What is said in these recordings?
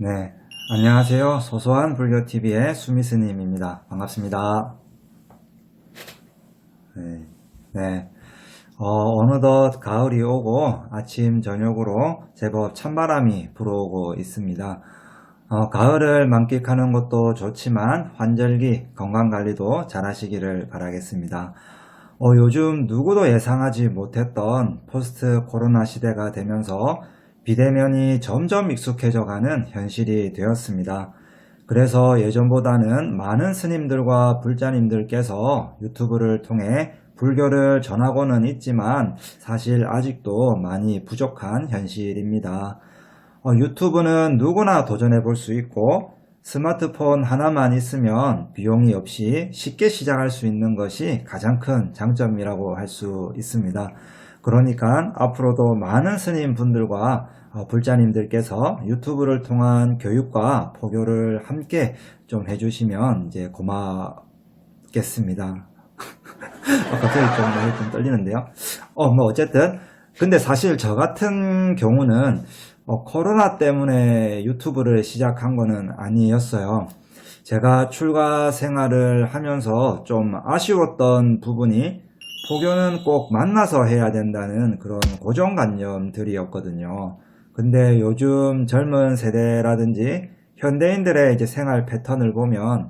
네, 안녕하세요. 소소한 불교TV의 수미스님입니다. 반갑습니다. 네, 네. 어느덧 가을이 오고 아침 저녁으로 제법 찬바람이 불어오고 있습니다. 가을을 만끽하는 것도 좋지만 환절기 건강관리도 잘 하시기를 바라겠습니다. 요즘 누구도 예상하지 못했던 포스트 코로나 시대가 되면서 비대면이 점점 익숙해져가는 현실이 되었습니다. 그래서 예전보다는 많은 스님들과 불자님들께서 유튜브를 통해 불교를 전하고는 있지만 사실 아직도 많이 부족한 현실입니다. 유튜브는 누구나 도전해 볼 수 있고 스마트폰 하나만 있으면 비용이 없이 쉽게 시작할 수 있는 것이 가장 큰 장점이라고 할 수 있습니다. 그러니까 앞으로도 많은 스님분들과 불자님들께서 유튜브를 통한 교육과 포교를 함께 좀 해주시면 이제 고맙겠습니다. 갑자기 많이 좀 떨리는데요. 어쨌든 근데 사실 저 같은 경우는 코로나 때문에 유튜브를 시작한 거는 아니었어요. 제가 출가 생활을 하면서 좀 아쉬웠던 부분이 포교는 꼭 만나서 해야 된다는 그런 고정관념들이었거든요. 근데 요즘 젊은 세대라든지 현대인들의 이제 생활 패턴을 보면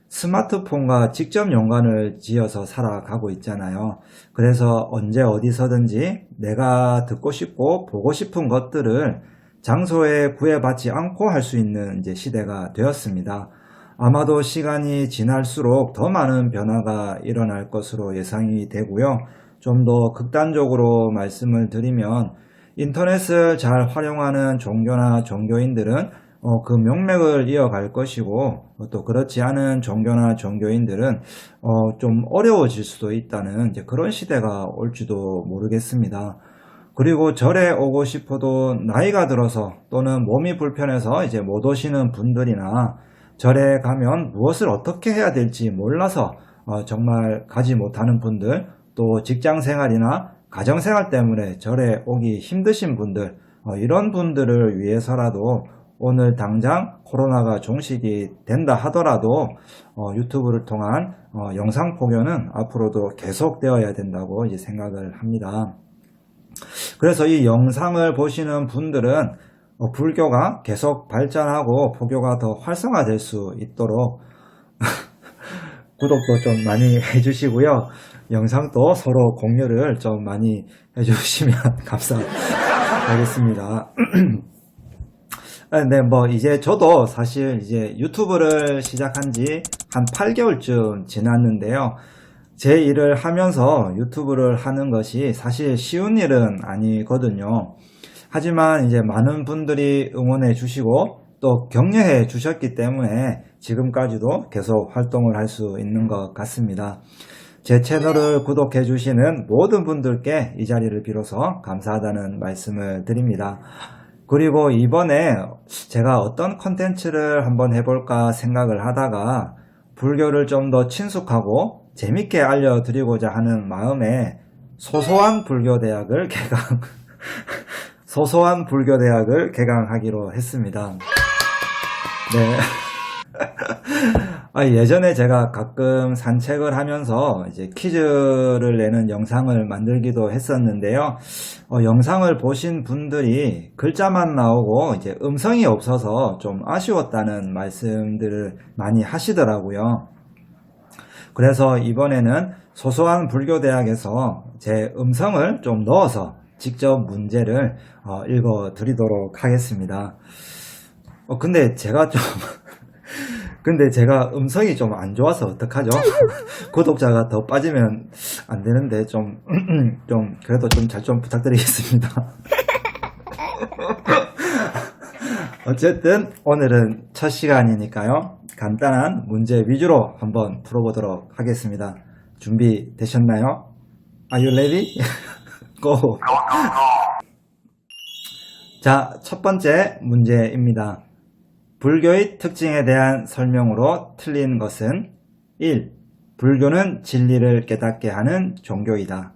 스마트폰과 직접 연관을 지어서 살아가고 있잖아요. 그래서 언제 어디서든지 내가 듣고 싶고 보고 싶은 것들을 장소에 구애받지 않고 할 수 있는 이제 시대가 되었습니다. 아마도 시간이 지날수록 더 많은 변화가 일어날 것으로 예상이 되고요. 좀 더 극단적으로 말씀을 드리면 인터넷을 잘 활용하는 종교나 종교인들은 그 명맥을 이어갈 것이고 또 그렇지 않은 종교나 종교인들은 좀 어려워질 수도 있다는 이제 그런 시대가 올지도 모르겠습니다. 그리고 절에 오고 싶어도 나이가 들어서 또는 몸이 불편해서 이제 못 오시는 분들이나 절에 가면 무엇을 어떻게 해야 될지 몰라서 정말 가지 못하는 분들, 또 직장 생활이나 가정 생활 때문에 절에 오기 힘드신 분들, 이런 분들을 위해서라도 오늘 당장 코로나가 종식이 된다 하더라도 유튜브를 통한 영상 포교는 앞으로도 계속되어야 된다고 이제 생각을 합니다. 그래서 이 영상을 보시는 분들은 불교가 계속 발전하고 포교가 더 활성화될 수 있도록 구독도 좀 많이 해주시고요. 영상도 서로 공유를 좀 많이 해주시면 감사하겠습니다. 네, 이제 저도 사실 이제 유튜브를 시작한 지 한 8개월쯤 지났는데요. 제 일을 하면서 유튜브를 하는 것이 사실 쉬운 일은 아니거든요. 하지만 이제 많은 분들이 응원해 주시고 또 격려해 주셨기 때문에 지금까지도 계속 활동을 할 수 있는 것 같습니다. 제 채널을 구독해 주시는 모든 분들께 이 자리를 빌어서 감사하다는 말씀을 드립니다. 그리고 이번에 제가 어떤 컨텐츠를 한번 해볼까 생각을 하다가 불교를 좀 더 친숙하고 재밌게 알려드리고자 하는 마음에 소소한 불교대학을 개강하기로 했습니다. 네. 예전에 제가 가끔 산책을 하면서 이제 퀴즈를 내는 영상을 만들기도 했었는데요. 영상을 보신 분들이 글자만 나오고 이제 음성이 없어서 좀 아쉬웠다는 말씀들을 많이 하시더라고요. 그래서 이번에는 소소한 불교대학에서 제 음성을 좀 넣어서 직접 문제를 읽어 드리도록 하겠습니다. 근데 제가 음성이 좀 안 좋아서 어떡하죠? 구독자가 더 빠지면 안 되는데 그래도 좀 잘 좀 부탁드리겠습니다. 어쨌든 오늘은 첫 시간이니까요. 간단한 문제 위주로 한번 풀어보도록 하겠습니다. 준비되셨나요? Are you ready? Go! 자, 첫 번째 문제입니다. 불교의 특징에 대한 설명으로 틀린 것은 1. 불교는 진리를 깨닫게 하는 종교이다.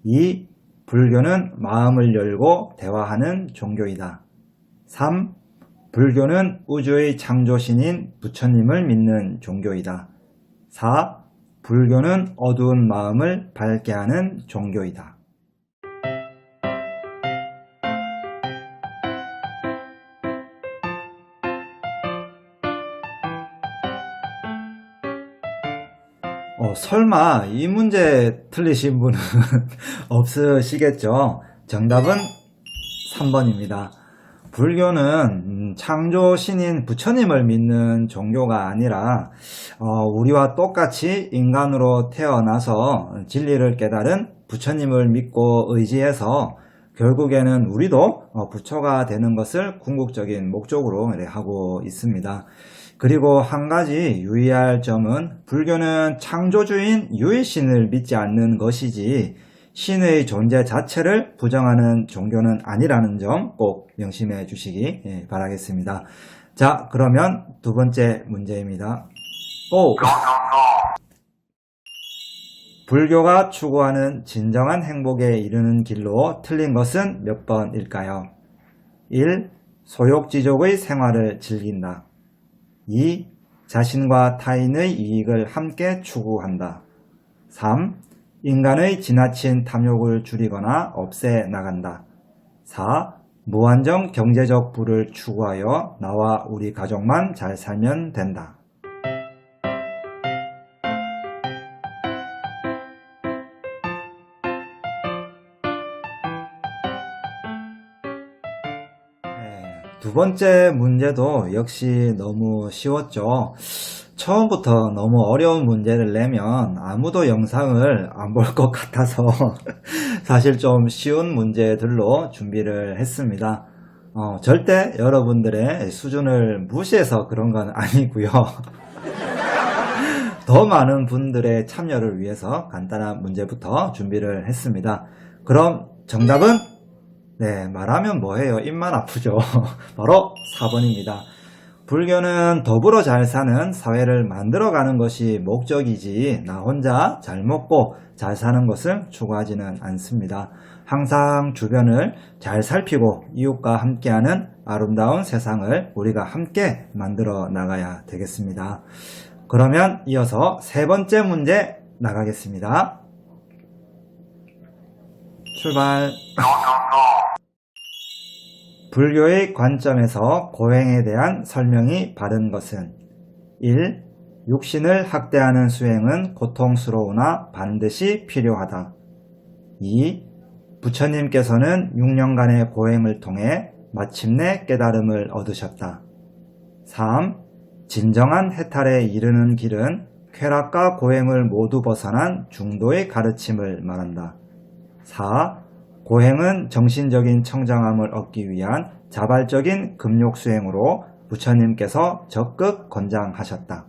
2. 불교는 마음을 열고 대화하는 종교이다. 3. 불교는 우주의 창조신인 부처님을 믿는 종교이다. 4. 불교는 어두운 마음을 밝게 하는 종교이다. 설마 이 문제 틀리신 분은 없으시겠죠? 정답은 3번입니다. 불교는 창조신인 부처님을 믿는 종교가 아니라 우리와 똑같이 인간으로 태어나서 진리를 깨달은 부처님을 믿고 의지해서 결국에는 우리도 부처가 되는 것을 궁극적인 목적으로 하고 있습니다. 그리고 한 가지 유의할 점은 불교는 창조주인 유일신을 믿지 않는 것이지 신의 존재 자체를 부정하는 종교는 아니라는 점 꼭 명심해 주시기 바라겠습니다. 자, 그러면 두 번째 문제입니다. 불교가 추구하는 진정한 행복에 이르는 길로 틀린 것은 몇 번일까요? 1. 소욕지족의 생활을 즐긴다. 2. 자신과 타인의 이익을 함께 추구한다. 3. 인간의 지나친 탐욕을 줄이거나 없애 나간다. 4. 무한정 경제적 부를 추구하여 나와 우리 가족만 잘 살면 된다. 두 번째 문제도 역시 너무 쉬웠죠. 처음부터 너무 어려운 문제를 내면 아무도 영상을 안 볼 것 같아서 사실 좀 쉬운 문제들로 준비를 했습니다. 절대 여러분들의 수준을 무시해서 그런 건 아니고요. 더 많은 분들의 참여를 위해서 간단한 문제부터 준비를 했습니다. 그럼 정답은 말하면 뭐해요? 입만 아프죠. 바로 4번입니다. 불교는 더불어 잘 사는 사회를 만들어가는 것이 목적이지 나 혼자 잘 먹고 잘 사는 것을 추구하지는 않습니다. 항상 주변을 잘 살피고 이웃과 함께하는 아름다운 세상을 우리가 함께 만들어 나가야 되겠습니다. 그러면 이어서 세 번째 문제 나가겠습니다. 출발! 불교의 관점에서 고행에 대한 설명이 바른 것은 1. 육신을 학대하는 수행은 고통스러우나 반드시 필요하다. 2. 부처님께서는 6년간의 고행을 통해 마침내 깨달음을 얻으셨다. 3. 진정한 해탈에 이르는 길은 쾌락과 고행을 모두 벗어난 중도의 가르침을 말한다. 4. 고행은 정신적인 청정함을 얻기 위한 자발적인 금욕수행으로 부처님께서 적극 권장하셨다.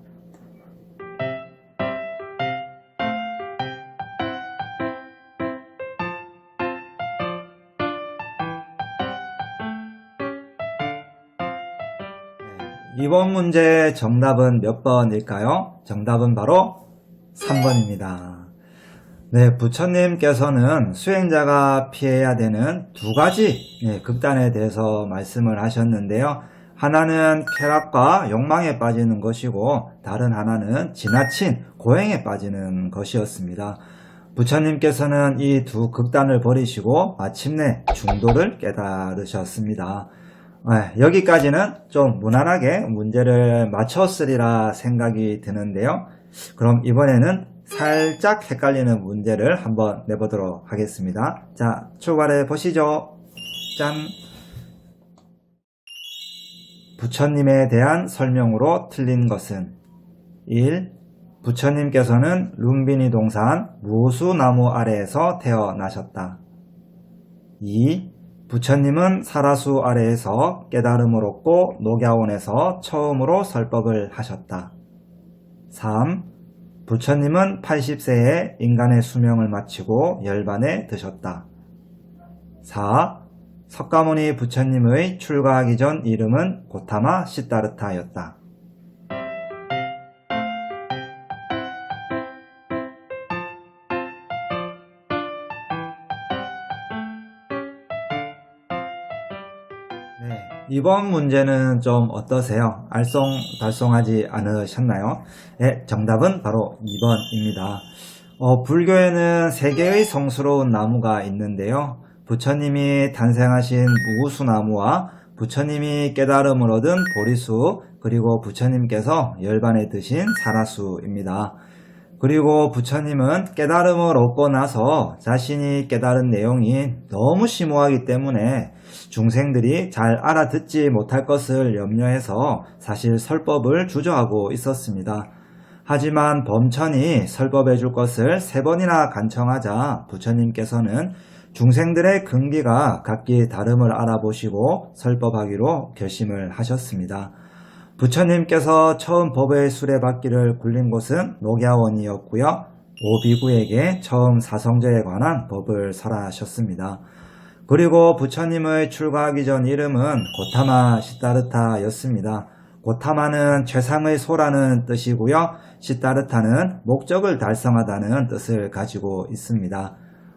이번 문제 정답은 몇 번일까요? 정답은 바로 3번입니다. 부처님께서는 수행자가 피해야 되는 두 가지 극단에 대해서 말씀을 하셨는데요. 하나는 쾌락과 욕망에 빠지는 것이고 다른 하나는 지나친 고행에 빠지는 것이었습니다. 부처님께서는 이 두 극단을 버리시고 마침내 중도를 깨달으셨습니다. 여기까지는 좀 무난하게 문제를 맞췄으리라 생각이 드는데요. 그럼 이번에는 살짝 헷갈리는 문제를 한번 내보도록 하겠습니다. 자, 출발해 보시죠. 짠! 부처님에 대한 설명으로 틀린 것은 1. 부처님께서는 룸비니 동산 무수나무 아래에서 태어나셨다. 2. 부처님은 사라수 아래에서 깨달음을 얻고 녹야원에서 처음으로 설법을 하셨다. 3. 부처님은 80세에 인간의 수명을 마치고 열반에 드셨다. 4. 석가모니 부처님의 출가하기 전 이름은 고타마 시다르타였다. 이번 문제는 좀 어떠세요? 알쏭달쏭하지 않으셨나요? 네, 정답은 바로 2번입니다. 불교에는 세 개의 성스러운 나무가 있는데요. 부처님이 탄생하신 무구수나무와 부처님이 깨달음을 얻은 보리수, 그리고 부처님께서 열반에 드신 사라수입니다. 그리고 부처님은 깨달음을 얻고 나서 자신이 깨달은 내용이 너무 심오하기 때문에 중생들이 잘 알아듣지 못할 것을 염려해서 사실 설법을 주저하고 있었습니다. 하지만 범천이 설법해 줄 것을 3번이나 간청하자 부처님께서는 중생들의 근기가 각기 다름을 알아보시고 설법하기로 결심을 하셨습니다. 부처님께서 처음 법의 수레바퀴를 굴린 곳은 녹야원이었고요. 오비구에게 처음 사성제에 관한 법을 설하셨습니다. 그리고 부처님의 출가하기 전 이름은 고타마 시다르타였습니다. 고타마는 최상의 소라는 뜻이고요. 시다르타는 목적을 달성하다는 뜻을 가지고 있습니다.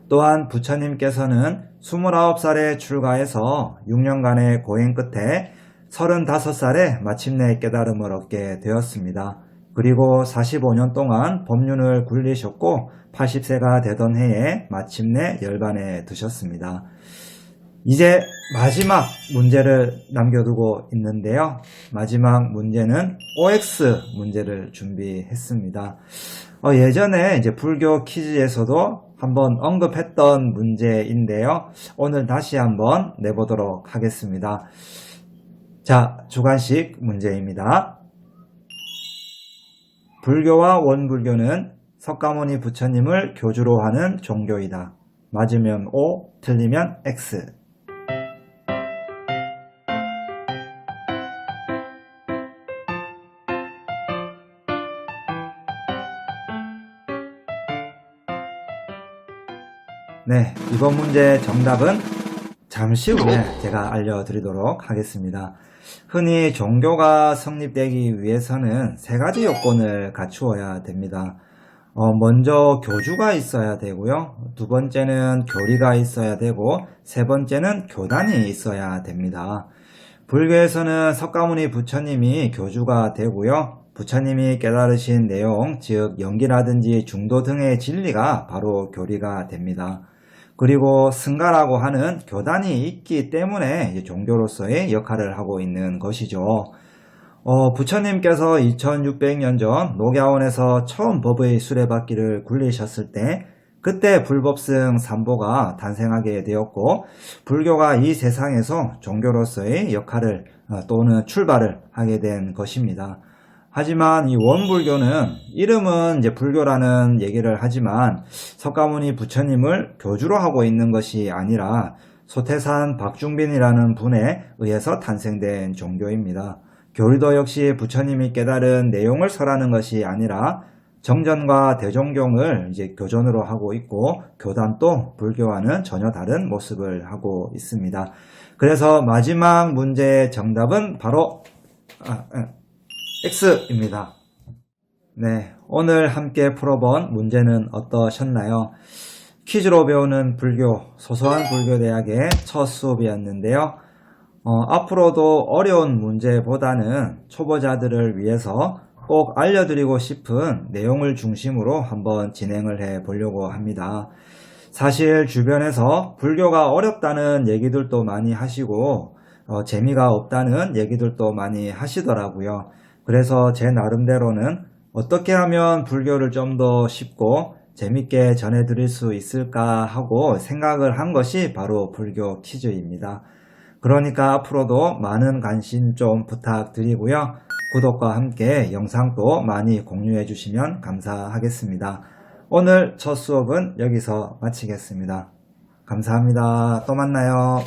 또한 부처님께서는 29살에 출가해서 6년간의 고행 끝에 35살에 마침내 깨달음을 얻게 되었습니다. 그리고 45년 동안 법륜을 굴리셨고 80세가 되던 해에 마침내 열반에 드셨습니다. 이제 마지막 문제를 남겨두고 있는데요. 마지막 문제는 OX 문제를 준비했습니다. 예전에 이제 불교 퀴즈에서도 한번 언급했던 문제인데요. 오늘 다시 한번 내보도록 하겠습니다. 자, 주관식 문제입니다. 불교와 원불교는 석가모니 부처님을 교주로 하는 종교이다. 맞으면 O, 틀리면 X. 네, 이번 문제 정답은 잠시 후에 제가 알려드리도록 하겠습니다. 흔히 종교가 성립되기 위해서는 3가지 요건을 갖추어야 됩니다. 먼저 교주가 있어야 되고요. 2번째는 교리가 있어야 되고 3번째는 교단이 있어야 됩니다. 불교에서는 석가모니 부처님이 교주가 되고요. 부처님이 깨달으신 내용, 즉 연기라든지 중도 등의 진리가 바로 교리가 됩니다. 그리고 승가라고 하는 교단이 있기 때문에 종교로서의 역할을 하고 있는 것이죠. 부처님께서 2600년 전 녹야원에서 처음 법의 수레바퀴를 굴리셨을 때 그때 불법승 삼보가 탄생하게 되었고 불교가 이 세상에서 종교로서의 역할을 또는 출발을 하게 된 것입니다. 하지만 이 원불교는 이름은 이제 불교라는 얘기를 하지만 석가모니 부처님을 교주로 하고 있는 것이 아니라 소태산 박중빈이라는 분에 의해서 탄생된 종교입니다. 교리도 역시 부처님이 깨달은 내용을 설하는 것이 아니라 정전과 대종경을 이제 교전으로 하고 있고 교단도 불교와는 전혀 다른 모습을 하고 있습니다. 그래서 마지막 문제의 정답은 바로 X입니다. 네, 오늘 함께 풀어본 문제는 어떠셨나요? 퀴즈로 배우는 불교, 소소한 불교대학의 첫 수업이었는데요. 앞으로도 어려운 문제보다는 초보자들을 위해서 꼭 알려드리고 싶은 내용을 중심으로 한번 진행을 해 보려고 합니다. 사실 주변에서 불교가 어렵다는 얘기들도 많이 하시고 재미가 없다는 얘기들도 많이 하시더라고요. 그래서 제 나름대로는 어떻게 하면 불교를 좀 더 쉽고 재밌게 전해드릴 수 있을까 하고 생각을 한 것이 바로 불교 퀴즈입니다. 그러니까 앞으로도 많은 관심 좀 부탁드리고요. 구독과 함께 영상도 많이 공유해 주시면 감사하겠습니다. 오늘 첫 수업은 여기서 마치겠습니다. 감사합니다. 또 만나요.